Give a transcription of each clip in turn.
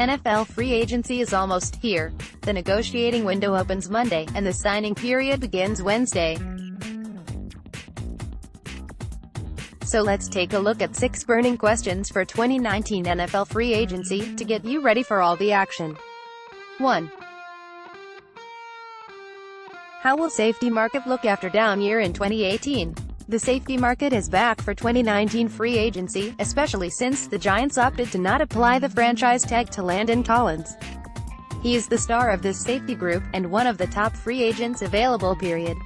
NFL free agency is almost here. The negotiating window opens Monday, and the signing period begins Wednesday. So let's take a look at 6 burning questions for 2019 NFL free agency, to get you ready for all the action. 1. How will safety market look after down year in 2018? The safety market is back for 2019 free agency, especially since the Giants opted to not apply the franchise tag to Landon Collins. He is the star of this safety group, and one of the top free agents available, period.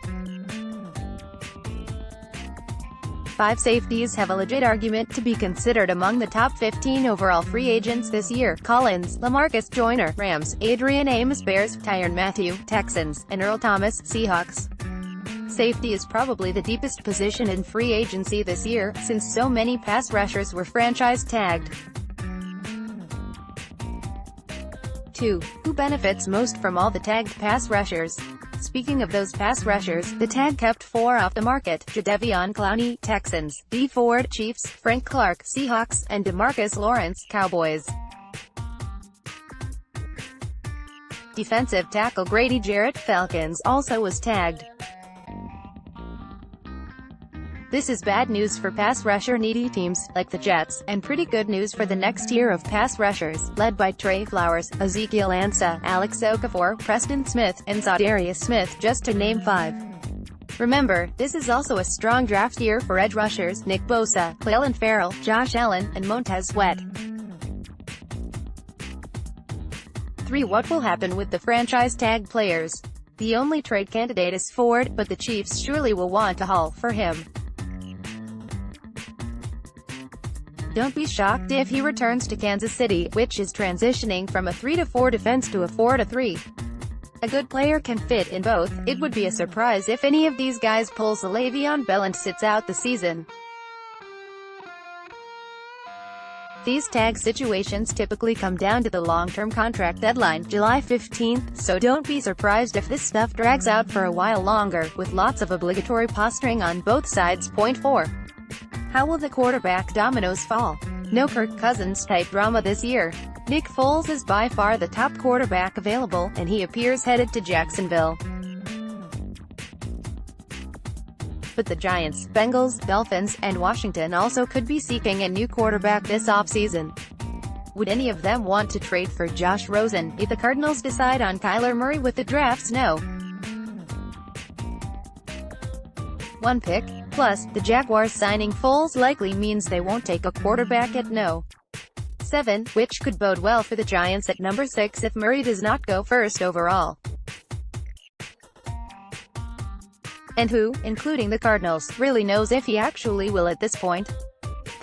5 safeties have a legit argument to be considered among the top 15 overall free agents this year: Collins, LaMarcus Joyner, Rams; Adrian Amos, Bears; Tyrann Mathieu, Texans; and Earl Thomas, Seahawks. Safety is probably the deepest position in free agency this year, since so many pass rushers were franchise tagged. 2. Who benefits most from all the tagged pass rushers? Speaking of those pass rushers, the tag kept 4 off the market: Jadeveon Clowney, Texans; Dee Ford, Chiefs; Frank Clark, Seahawks; and DeMarcus Lawrence, Cowboys. Defensive tackle Grady Jarrett, Falcons, also was tagged. This is bad news for pass rusher-needy teams, like the Jets, and pretty good news for the next tier of pass rushers, led by Trey Flowers, Ezekiel Ansah, Alex Okafor, Preston Smith, and Zadarius Smith, just to name 5. Remember, this is also a strong draft year for edge rushers: Nick Bosa, Clelin Ferrell, Josh Allen, and Montez Sweat. 3. What will happen with the franchise tag players? The only trade candidate is Ford, but the Chiefs surely will want a haul for him. Don't be shocked if he returns to Kansas City, which is transitioning from a 3-4 defense to a 4-3. A good player can fit in both. It would be a surprise if any of these guys pulls a Le'Veon Bell and sits out the season. These tag situations typically come down to the long-term contract deadline, July 15th, so don't be surprised if this stuff drags out for a while longer, with lots of obligatory posturing on both sides. 4. How will the quarterback dominoes fall? No Kirk Cousins-type drama this year. Nick Foles is by far the top quarterback available, and he appears headed to Jacksonville. But the Giants, Bengals, Dolphins, and Washington also could be seeking a new quarterback this offseason. Would any of them want to trade for Josh Rosen, if the Cardinals decide on Kyler Murray with the drafts? No. 1 pick. Plus, the Jaguars signing Foles likely means they won't take a quarterback at no. 7, which could bode well for the Giants at number 6 if Murray does not go first overall. And who, including the Cardinals, really knows if he actually will at this point?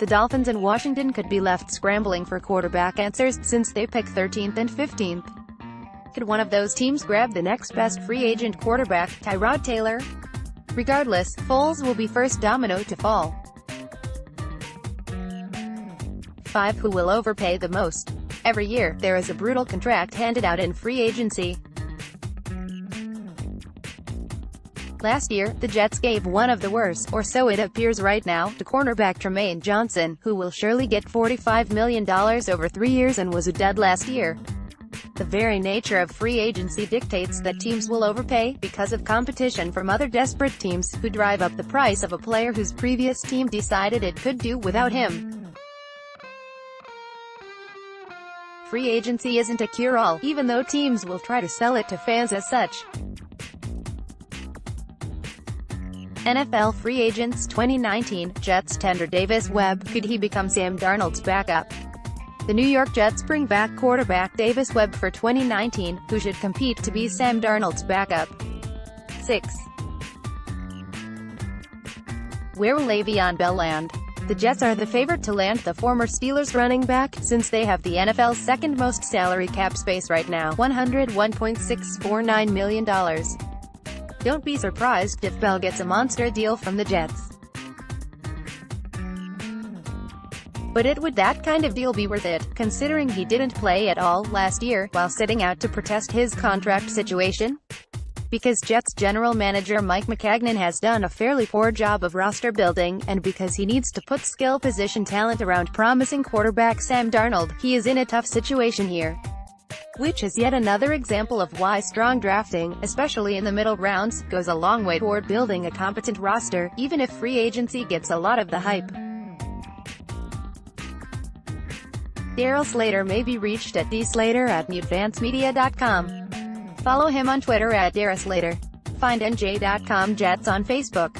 The Dolphins and Washington could be left scrambling for quarterback answers, since they pick 13th and 15th. Could one of those teams grab the next best free agent quarterback, Tyrod Taylor? Regardless, Foles will be first domino to fall. 5. Who will overpay the most? Every year, there is a brutal contract handed out in free agency. Last year, the Jets gave one of the worst, or so it appears right now, to cornerback Tremaine Johnson, who will surely get $45 million over 3 years and was a dud last year. The very nature of free agency dictates that teams will overpay, because of competition from other desperate teams, who drive up the price of a player whose previous team decided it could do without him. Free agency isn't a cure-all, even though teams will try to sell it to fans as such. NFL free agents 2019, Jets tender Davis Webb. Could he become Sam Darnold's backup? The New York Jets bring back quarterback Davis Webb for 2019, who should compete to be Sam Darnold's backup. 6. Where will Le'Veon Bell land? The Jets are the favorite to land the former Steelers running back, since they have the NFL's second most salary cap space right now, $101.649 million. Don't be surprised if Bell gets a monster deal from the Jets. But would that kind of deal be worth it, considering he didn't play at all last year, while sitting out to protest his contract situation? Because Jets general manager Mike Maccagnan has done a fairly poor job of roster building, and because he needs to put skill position talent around promising quarterback Sam Darnold, he is in a tough situation here. Which is yet another example of why strong drafting, especially in the middle rounds, goes a long way toward building a competent roster, even if free agency gets a lot of the hype. Darryl Slater may be reached at dslater@newadvancemedia.com. Follow him on Twitter at @DarrylSlater. Find NJ.com Jets on Facebook.